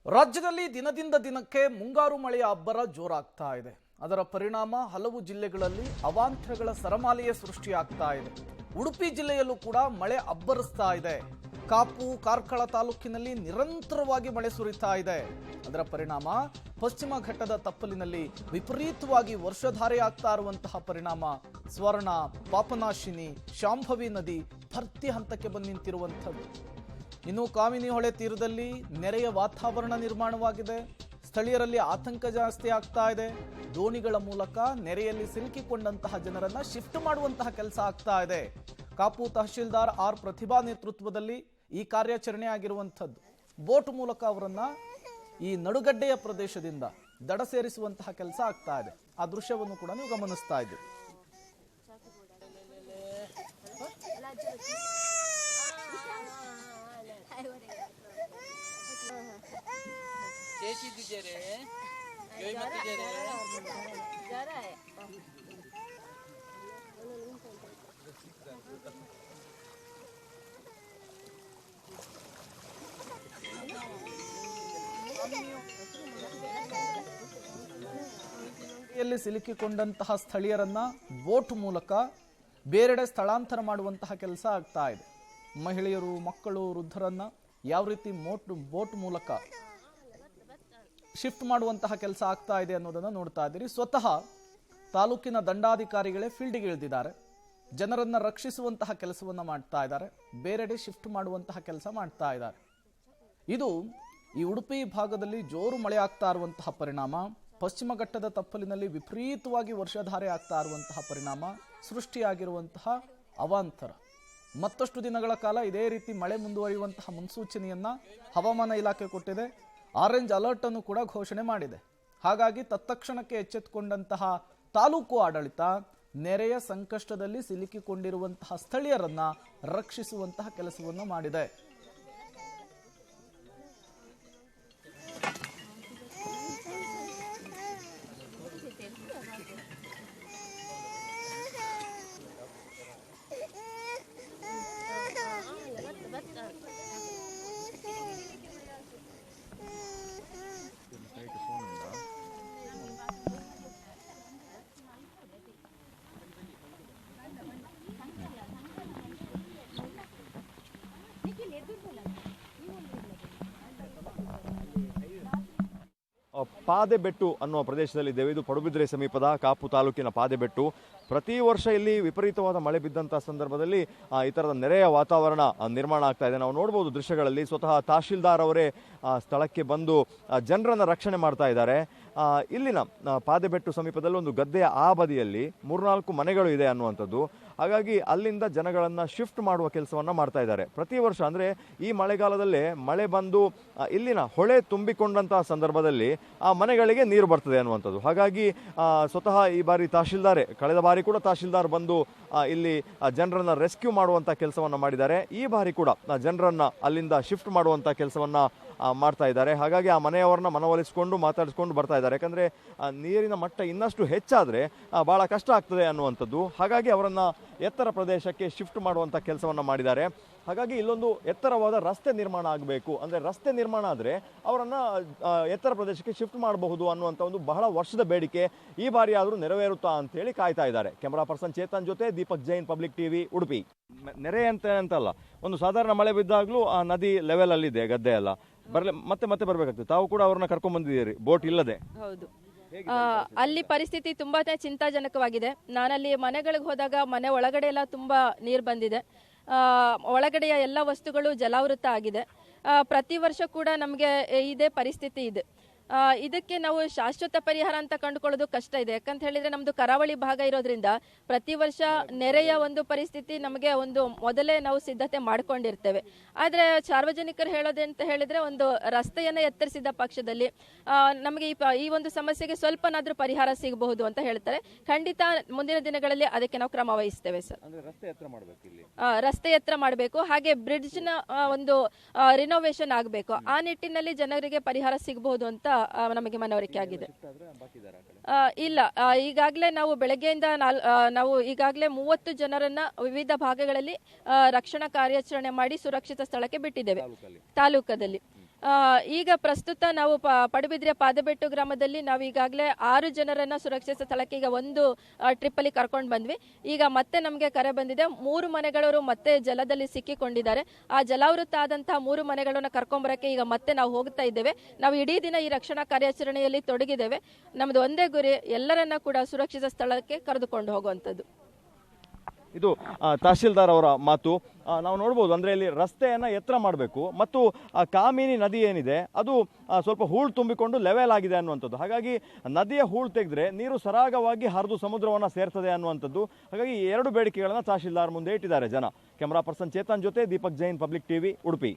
ರಾಜ್ಯದಲ್ಲಿ ದಿನದಿಂದ ದಿನಕ್ಕೆ ಮುಂಗಾರು ಮಳೆಯ ಅಬ್ಬರ ಜೋರಾಗ್ತಾ ಇದೆ. ಅದರ ಪರಿಣಾಮ ಹಲವು ಜಿಲ್ಲೆಗಳಲ್ಲಿ ಅವಾಂತರಗಳ ಸರಮಾಲೆಯೇ ಸೃಷ್ಟಿಯಾಗ್ತಾ ಇದೆ. ಉಡುಪಿ ಜಿಲ್ಲೆಯಲ್ಲೂ ಕೂಡ ಮಳೆ ಅಬ್ಬರಿಸ್ತಾ ಇದೆ. ಕಾಪು ಕಾರ್ಕಳ ತಾಲೂಕಿನಲ್ಲಿ ನಿರಂತರವಾಗಿ ಮಳೆ ಸುರಿತಾ ಇದೆ. ಅದರ ಪರಿಣಾಮ ಪಶ್ಚಿಮ ಘಟ್ಟದ ತಪ್ಪಲಿನಲ್ಲಿ ವಿಪರೀತವಾಗಿ ವರ್ಷಧಾರೆ ಆಗ್ತಾ ಇರುವಂತಹ ಪರಿಣಾಮ ಸ್ವರ್ಣ, ಪಾಪನಾಶಿನಿ, ಶಾಂಭವಿ ನದಿ ಭರ್ತಿ ಹಂತಕ್ಕೆ ಬಂದು ನಿಂತಿರುವಂಥದ್ದು. ಇನ್ನು ಕಾಮಿನಿ ಹೊಳೆ ತೀರದಲ್ಲಿ ನೆರೆಯ ವಾತಾವರಣ ನಿರ್ಮಾಣವಾಗಿದೆ. ಸ್ಥಳೀಯರಲ್ಲಿ ಆತಂಕ ಜಾಸ್ತಿ ಆಗ್ತಾ ಇದೆ. ದೋಣಿಗಳ ಮೂಲಕ ನೆರೆಯಲ್ಲಿ ಸಿಲುಕಿಕೊಂಡಂತಹ ಜನರನ್ನ ಶಿಫ್ಟ್ ಮಾಡುವಂತಹ ಕೆಲಸ ಆಗ್ತಾ ಇದೆ. ಕಾಪು ತಹಶೀಲ್ದಾರ್ ಆರ್ ಪ್ರತಿಭಾ ನೇತೃತ್ವದಲ್ಲಿ ಈ ಕಾರ್ಯಾಚರಣೆ ಆಗಿರುವಂಥದ್ದು. ಬೋಟ್ ಮೂಲಕ ಅವರನ್ನ ಈ ನಡುಗಡ್ಡೆಯ ಪ್ರದೇಶದಿಂದ ದಡ ಸೇರಿಸುವಂತಹ ಕೆಲಸ ಆಗ್ತಾ ಇದೆ. ಆ ದೃಶ್ಯವನ್ನು ಕೂಡ ನೀವು ಗಮನಿಸ್ತಾ ಇದ್ದೀರಿ. ಯಲ್ಲಿ ಸಿಲುಕಿಕೊಂಡಂತಹ ಸ್ಥಳೀಯರನ್ನ ಬೋಟ್ ಮೂಲಕ ಬೇರೆಡೆ ಸ್ಥಳಾಂತರ ಮಾಡುವಂತಹ ಕೆಲಸ ಆಗ್ತಾ ಇದೆ. ಮಹಿಳೆಯರು, ಮಕ್ಕಳು, ವೃದ್ಧರನ್ನ ಯಾವ ರೀತಿ ಬೋಟ್ ಮೂಲಕ ಶಿಫ್ಟ್ ಮಾಡುವಂತಹ ಕೆಲಸ ಆಗ್ತಾ ಇದೆ ಅನ್ನೋದನ್ನ ನೋಡ್ತಾ ಇದ್ದೀರಿ. ಸ್ವತಃ ತಾಲೂಕಿನ ದಂಡಾಧಿಕಾರಿಗಳೇ ಫೀಲ್ಡ್ಗೆ ಇಳಿದಿದ್ದಾರೆ. ಜನರನ್ನ ರಕ್ಷಿಸುವಂತಹ ಕೆಲಸವನ್ನ ಮಾಡ್ತಾ ಇದ್ದಾರೆ. ಬೇರೆಡೆ ಶಿಫ್ಟ್ ಮಾಡುವಂತಹ ಕೆಲಸ ಮಾಡ್ತಾ ಇದ್ದಾರೆ. ಇದು ಈ ಉಡುಪಿ ಭಾಗದಲ್ಲಿ ಜೋರು ಮಳೆ ಆಗ್ತಾ ಇರುವಂತಹ ಪರಿಣಾಮ, ಪಶ್ಚಿಮ ಘಟ್ಟದ ತಪ್ಪಲಿನಲ್ಲಿ ವಿಪರೀತವಾಗಿ ವರ್ಷಧಾರೆ ಆಗ್ತಾ ಇರುವಂತಹ ಪರಿಣಾಮ ಸೃಷ್ಟಿಯಾಗಿರುವಂತಹ ಅವಾಂತರ. ಮತ್ತಷ್ಟು ದಿನಗಳ ಕಾಲ ಇದೇ ರೀತಿ ಮಳೆ ಮುಂದುವರಿಯುವಂತಹ ಮುನ್ಸೂಚನೆಯನ್ನ ಹವಾಮಾನ ಇಲಾಖೆ ಕೊಟ್ಟಿದೆ. ಆರೆಂಜ್ ಅಲರ್ಟ್ ಅನ್ನು ಕೂಡ ಘೋಷಣೆ ಮಾಡಿದೆ. ಹಾಗಾಗಿ ತತ್ಕ್ಷಣಕ್ಕೆ ಎಚ್ಚೆತ್ತುಕೊಂಡಂತಹ ತಾಲೂಕು ಆಡಳಿತ ನೆರೆಯ ಸಂಕಷ್ಟದಲ್ಲಿ ಸಿಲುಕಿಕೊಂಡಿರುವಂತಹ ಸ್ಥಳೀಯರನ್ನ ರಕ್ಷಿಸುವಂತಹ ಕೆಲಸವನ್ನು ಮಾಡಿದೆ. ಪಾದೆಬೆಟ್ಟು ಅನ್ನುವ ಪ್ರದೇಶದಲ್ಲಿದ್ದೇವೆ. ಇದು ಪಡುಬಿದ್ರೆ ಸಮೀಪದ ಕಾಪು ತಾಲೂಕಿನ ಪಾದೆಬೆಟ್ಟು. ಪ್ರತಿ ವರ್ಷ ಇಲ್ಲಿ ವಿಪರೀತವಾದ ಮಳೆ ಬಿದ್ದಂಥ ಸಂದರ್ಭದಲ್ಲಿ ಈ ಥರದ ನೆರೆಯ ವಾತಾವರಣ ನಿರ್ಮಾಣ ಆಗ್ತಾ ಇದೆ. ನಾವು ನೋಡ್ಬೋದು ದೃಶ್ಯಗಳಲ್ಲಿ. ಸ್ವತಃ ತಹಶೀಲ್ದಾರ್ ಅವರೇ ಸ್ಥಳಕ್ಕೆ ಬಂದು ಜನರನ್ನು ರಕ್ಷಣೆ ಮಾಡ್ತಾ ಇದ್ದಾರೆ. ಇಲ್ಲಿನ ಪಾದೆಬೆಟ್ಟು ಸಮೀಪದಲ್ಲಿ ಒಂದು ಗದ್ದೆಯ ಆ ಬದಿಯಲ್ಲಿ 3-4 ಮನೆಗಳು ಇದೆ ಅನ್ನುವಂಥದ್ದು. ಹಾಗಾಗಿ ಅಲ್ಲಿಂದ ಜನಗಳನ್ನು ಶಿಫ್ಟ್ ಮಾಡುವ ಕೆಲಸವನ್ನು ಮಾಡ್ತಾ ಇದ್ದಾರೆ. ಪ್ರತಿ ವರ್ಷ ಅಂದರೆ ಈ ಮಳೆಗಾಲದಲ್ಲೇ ಮಳೆ ಬಂದು ಇಲ್ಲಿನ ಹೊಳೆ ತುಂಬಿಕೊಂಡಂತಹ ಸಂದರ್ಭದಲ್ಲಿ ಆ ಮನೆಗಳಿಗೆ ನೀರು ಬರ್ತದೆ ಅನ್ನುವಂಥದ್ದು. ಹಾಗಾಗಿ ಸ್ವತಃ ಈ ಬಾರಿ ತಹಶೀಲ್ದಾರೇ, ಕಳೆದ ಬಾರಿ ಕೂಡ ತಹಶೀಲ್ದಾರ್ ಬಂದು ಇಲ್ಲಿ ಜನರನ್ನು ರೆಸ್ಕ್ಯೂ ಮಾಡುವಂಥ ಕೆಲಸವನ್ನು ಮಾಡಿದ್ದಾರೆ. ಈ ಬಾರಿ ಕೂಡ ಜನರನ್ನು ಅಲ್ಲಿಂದ ಶಿಫ್ಟ್ ಮಾಡುವಂಥ ಕೆಲಸವನ್ನು ಮಾಡ್ತಾ ಇದ್ದಾರೆ. ಹಾಗಾಗಿ ಆ ಮನೆಯವರನ್ನ ಮನವೊಲಿಸಿಕೊಂಡು ಮಾತಾಡಿಸ್ಕೊಂಡು ಬರ್ತಾ ಇದ್ದಾರೆ. ಯಾಕಂದರೆ ನೀರಿನ ಮಟ್ಟ ಇನ್ನಷ್ಟು ಹೆಚ್ಚಾದರೆ ಭಾಳ ಕಷ್ಟ ಆಗ್ತದೆ ಅನ್ನುವಂಥದ್ದು. ಹಾಗಾಗಿ ಅವರನ್ನು ಎತ್ತರ ಪ್ರದೇಶಕ್ಕೆ ಶಿಫ್ಟ್ ಮಾಡುವಂಥ ಕೆಲಸವನ್ನು ಮಾಡಿದ್ದಾರೆ. ಹಾಗಾಗಿ ಇಲ್ಲೊಂದು ಎತ್ತರವಾದ ರಸ್ತೆ ನಿರ್ಮಾಣ ಆಗಬೇಕು. ಅಂದರೆ ರಸ್ತೆ ನಿರ್ಮಾಣ ಆದರೆ ಅವರನ್ನು ಎತ್ತರ ಪ್ರದೇಶಕ್ಕೆ ಶಿಫ್ಟ್ ಮಾಡಬಹುದು ಅನ್ನುವಂಥ ಒಂದು ಬಹಳ ವರ್ಷದ ಬೇಡಿಕೆ ಈ ಬಾರಿ ಆದರೂ ನೆರವೇರುತ್ತಾ ಅಂತೇಳಿ ಕಾಯ್ತಾ ಇದ್ದಾರೆ. ಕ್ಯಾಮರಾ ಪರ್ಸನ್ ಚೇತನ್ ಜೊತೆ ದೀಪಕ್ ಜೈನ್, ಪಬ್ಲಿಕ್ ಟಿವಿ, ಉಡುಪಿ. ನೆರೆ ಅಂತಲ್ಲ, ಒಂದು ಸಾಧಾರಣ ಮಳೆ ಬಿದ್ದಾಗಲೂ ಆ ನದಿ ಲೆವೆಲ್ ಅಲ್ಲಿದೆ, ಗದ್ದೆ ಎಲ್ಲ ಮತ್ತೆ ಬರ್ಬೇಕಾಗ್ತದೆ. ತಾವು ಕೂಡ ಅವ್ರನ್ನ ಕರ್ಕೊಂಡ್ ಬಂದಿದ್ದೀರಿ ಬೋಟ್ ಇಲ್ಲದೆ. ಹೌದು, ಅಲ್ಲಿ ಪರಿಸ್ಥಿತಿ ತುಂಬಾ ಚಿಂತಾಜನಕವಾಗಿದೆ. ನಾನಲ್ಲಿ ಮನೆಗಳಿಗೆ ಹೋದಾಗ ಮನೆ ಒಳಗಡೆ ಎಲ್ಲ ತುಂಬಾ ನೀರು ಬಂದಿದೆ. ಒಳಗಡೆಯ ಎಲ್ಲ ವಸ್ತುಗಳು ಜಲಾವೃತ ಆಗಿದೆ. ಪ್ರತಿ ವರ್ಷ ಕೂಡ ನಮಗೆ ಇದೇ ಪರಿಸ್ಥಿತಿ ಇದೆ. ಇದಕ್ಕೆ ನಾವು ಶಾಶ್ವತ ಪರಿಹಾರ ಅಂತ ಕಂಡುಕೊಳ್ಳೋದು ಕಷ್ಟ ಇದೆ. ಯಾಕಂತ ಹೇಳಿದ್ರೆ ನಮ್ದು ಕರಾವಳಿ ಭಾಗ ಇರೋದ್ರಿಂದ ಪ್ರತಿ ವರ್ಷ ನೆರೆಯ ಒಂದು ಪರಿಸ್ಥಿತಿ ನಮಗೆ ಒಂದು ಮೊದಲೇ ನಾವು ಸಿದ್ಧತೆ ಮಾಡ್ಕೊಂಡಿರ್ತೇವೆ. ಆದ್ರೆ ಸಾರ್ವಜನಿಕರು ಹೇಳೋದಂತ ಹೇಳಿದ್ರೆ ಒಂದು ರಸ್ತೆಯನ್ನ ಎತ್ತರಿಸಿದ ಪಕ್ಷದಲ್ಲಿ ನಮಗೆ ಈ ಒಂದು ಸಮಸ್ಯೆಗೆ ಸ್ವಲ್ಪನಾದ್ರೂ ಪರಿಹಾರ ಸಿಗಬಹುದು ಅಂತ ಹೇಳ್ತಾರೆ. ಖಂಡಿತ ಮುಂದಿನ ದಿನಗಳಲ್ಲಿ ಅದಕ್ಕೆ ನಾವು ಕ್ರಮ ವಹಿಸ್ತೇವೆ ಸರ್. ರಸ್ತೆ ಎತ್ತರ ಮಾಡಬೇಕು, ಹಾಗೆ ಬ್ರಿಡ್ಜ್ ನ ಒಂದು ರಿನೋವೇಷನ್ ಆಗಬೇಕು. ಆ ನಿಟ್ಟಿನಲ್ಲಿ ಜನರಿಗೆ ಪರಿಹಾರ ಸಿಗಬಹುದು ಅಂತ ನಮಗೆ ಮನವರಿಕೆ ಆಗಿದೆ. ಇಲ್ಲ, ಈಗಾಗಲೇ ನಾವು ಬೆಳಗ್ಗೆಯಿಂದ ನಾವು ಈಗಾಗಲೇ 30 ಜನರನ್ನ ವಿವಿಧ ಭಾಗಗಳಲ್ಲಿ ರಕ್ಷಣಾ ಕಾರ್ಯಾಚರಣೆ ಮಾಡಿ ಸುರಕ್ಷಿತ ಸ್ಥಳಕ್ಕೆ ಬಿಟ್ಟಿದ್ದೇವೆ ತಾಲೂಕದಲ್ಲಿ. ಈಗ ಪ್ರಸ್ತುತ ನಾವು ಪಡುಬಿದ್ರೆಯ ಪಾದಬೆಟ್ಟು ಗ್ರಾಮದಲ್ಲಿ ನಾವು ಈಗಾಗಲೇ 6 ಜನರನ್ನ ಸುರಕ್ಷಿತ ಸ್ಥಳಕ್ಕೆ ಈಗ ಒಂದು ಟ್ರಿಪ್ಪಲ್ಲಿ ಕರ್ಕೊಂಡು ಬಂದ್ವಿ. ಈಗ ಮತ್ತೆ ನಮಗೆ ಕರೆ ಬಂದಿದೆ, 3 ಮನೆಗಳವರು ಮತ್ತೆ ಜಲದಲ್ಲಿ ಸಿಕ್ಕಿಕೊಂಡಿದ್ದಾರೆ. ಆ ಜಲಾವೃತ ಆದಂತಹ 3 ಮನೆಗಳನ್ನ ಕರ್ಕೊಂಬರಕ್ಕೆ ಈಗ ಮತ್ತೆ ನಾವು ಹೋಗ್ತಾ ಇದ್ದೇವೆ. ನಾವು ಇಡೀ ದಿನ ಈ ರಕ್ಷಣಾ ಕಾರ್ಯಾಚರಣೆಯಲ್ಲಿ ತೊಡಗಿದ್ದೇವೆ. ನಮ್ದು ಒಂದೇ ಗುರಿ, ಎಲ್ಲರನ್ನ ಕೂಡ ಸುರಕ್ಷಿತ ಸ್ಥಳಕ್ಕೆ ಕರೆದುಕೊಂಡು ಹೋಗುವಂಥದ್ದು. ಇದು ತಹಶೀಲ್ದಾರ್ ಅವರ ಮಾತು. ನಾವು ನೋಡ್ಬೋದು, ಅಂದರೆ ಇಲ್ಲಿ ರಸ್ತೆಯನ್ನು ಎತ್ತರ ಮಾಡಬೇಕು ಮತ್ತು ಕಾಮಿನಿ ನದಿ ಏನಿದೆ ಅದು ಸ್ವಲ್ಪ ಹೂಳು ತುಂಬಿಕೊಂಡು ಲೆವೆಲ್ ಆಗಿದೆ ಅನ್ನುವಂಥದ್ದು. ಹಾಗಾಗಿ ನದಿಯ ಹೂಳು ತೆಗೆದ್ರೆ ನೀರು ಸರಾಗವಾಗಿ ಹರಿದು ಸಮುದ್ರವನ್ನು ಸೇರ್ತದೆ ಅನ್ನುವಂಥದ್ದು. ಹಾಗಾಗಿ 2 ಬೇಡಿಕೆಗಳನ್ನು ತಹಶೀಲ್ದಾರ್ ಮುಂದೆ ಇಟ್ಟಿದ್ದಾರೆ ಜನ. ಕ್ಯಾಮರಾ ಪರ್ಸನ್ ಚೇತನ್ ಜೊತೆ ದೀಪಕ್ ಜೈನ್, ಪಬ್ಲಿಕ್ ಟಿವಿ, ಉಡುಪಿ.